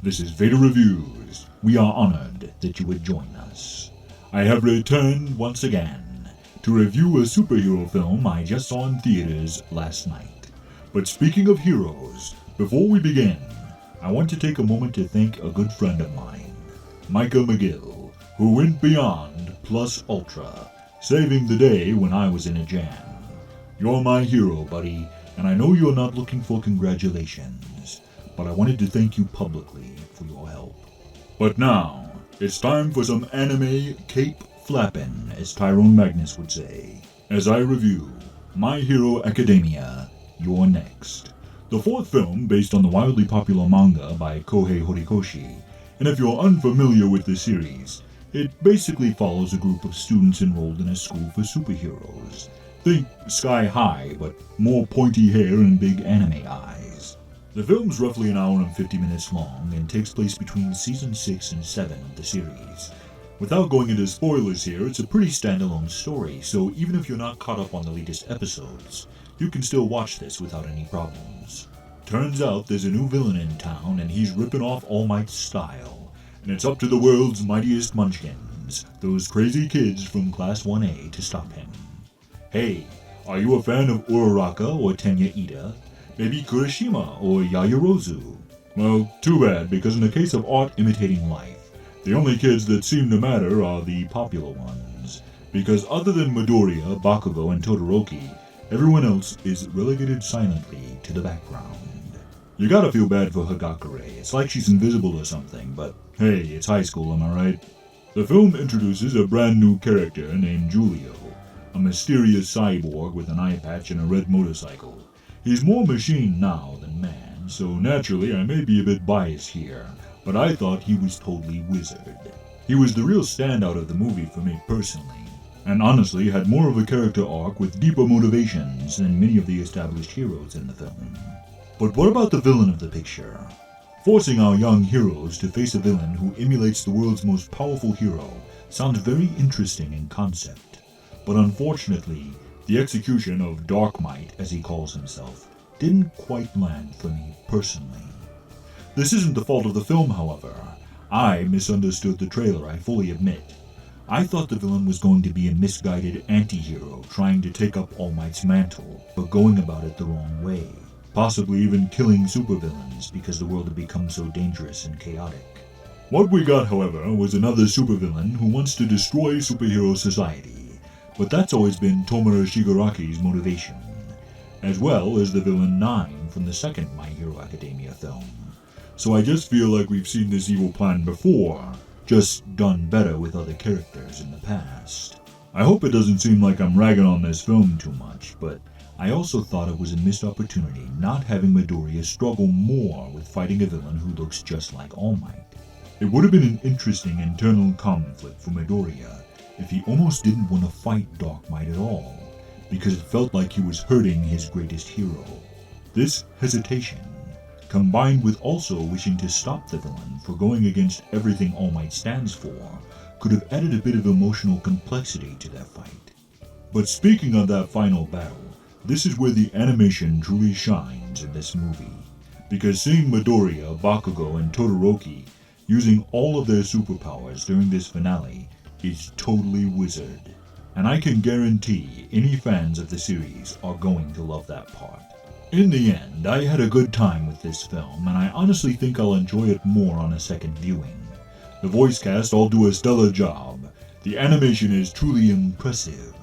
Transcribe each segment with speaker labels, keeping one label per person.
Speaker 1: This is Vader Reviews. We are honored that you would join us. I have returned once again to review a superhero film I just saw in theaters last night. But speaking of heroes, before we begin, I want to take a moment to thank a good friend of mine, Micah McGill, who went beyond plus ultra, saving the day when I was in a jam. You're my hero, buddy, and I know you're not looking for congratulations, but I wanted to thank you publicly for your help. But now, it's time for some anime cape flappin', as Tyrone Magnus would say, as I review My Hero Academia, You're Next, the fourth film based on the wildly popular manga by Kohei Horikoshi. And if you're unfamiliar with the series, it basically follows a group of students enrolled in a school for superheroes. Think Sky High, but more pointy hair and big anime eyes. The film's roughly an hour and 50 minutes long and takes place between season 6 and 7 of the series. Without going into spoilers here, it's a pretty standalone story, so even if you're not caught up on the latest episodes, you can still watch this without any problems. Turns out there's a new villain in town and he's ripping off All Might's style, and it's up to the world's mightiest munchkins, those crazy kids from Class 1A, to stop him. Hey, are you a fan of Uraraka or Tenya Ida? Maybe Kurashima or Yaoyorozu? Well, too bad, because in the case of art imitating life, the only kids that seem to matter are the popular ones. Because other than Midoriya, Bakugo, and Todoroki, everyone else is relegated silently to the background. You gotta feel bad for Hagakure. It's like she's invisible or something, but hey, it's high school, am I right? The film introduces a brand new character named Giulio, a mysterious cyborg with an eye patch and a red motorcycle. He's more machine now than man, so naturally I may be a bit biased here, but I thought he was totally wizard. He was the real standout of the movie for me personally, and honestly had more of a character arc with deeper motivations than many of the established heroes in the film. But what about the villain of the picture? Forcing our young heroes to face a villain who emulates the world's most powerful hero sounds very interesting in concept. But unfortunately, the execution of Darkmight, as he calls himself, didn't quite land for me personally. This isn't the fault of the film, however. I misunderstood the trailer, I fully admit. I thought the villain was going to be a misguided anti-hero trying to take up All Might's mantle, but going about it the wrong way. Possibly even killing supervillains because the world had become so dangerous and chaotic. What we got, however, was another supervillain who wants to destroy superhero society. But that's always been Tomura Shigaraki's motivation, as well as the villain 9 from the second My Hero Academia film. So I just feel like we've seen this evil plan before, just done better with other characters in the past. I hope it doesn't seem like I'm ragging on this film too much, but I also thought it was a missed opportunity not having Midoriya struggle more with fighting a villain who looks just like All Might. It would have been an interesting internal conflict for Midoriya if he almost didn't want to fight Darkmight at all, because it felt like he was hurting his greatest hero. This hesitation, combined with also wishing to stop the villain for going against everything All Might stands for, could have added a bit of emotional complexity to their fight. But speaking of that final battle, this is where the animation truly shines in this movie, because seeing Midoriya, Bakugo, and Todoroki using all of their superpowers during this finale is totally wizard, and I can guarantee any fans of the series are going to love that part. In the end, I had a good time with this film, and I honestly think I'll enjoy it more on a second viewing. The voice cast all do a stellar job, the animation is truly impressive,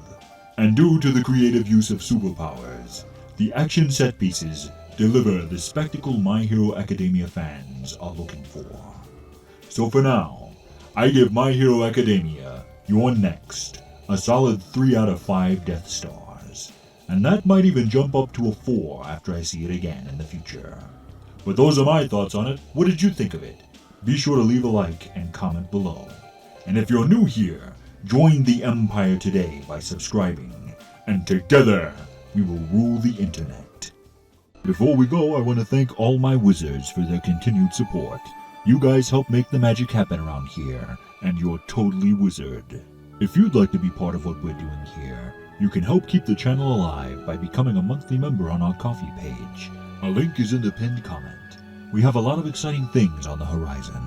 Speaker 1: and due to the creative use of superpowers, the action set pieces deliver the spectacle My Hero Academia fans are looking for. So for now, I give My Hero Academia, You're Next, a solid 3 out of 5 Death Stars, and that might even jump up to a 4 after I see it again in the future. But those are my thoughts on it. What did you think of it? Be sure to leave a like and comment below. And if you're new here, join the Empire today by subscribing, and together we will rule the internet. Before we go, I want to thank all my wizards for their continued support. You guys help make the magic happen around here, and you're totally wizard. If you'd like to be part of what we're doing here, you can help keep the channel alive by becoming a monthly member on our Ko-fi page. A link is in the pinned comment. We have a lot of exciting things on the horizon,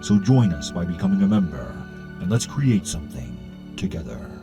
Speaker 1: so join us by becoming a member, and let's create something together.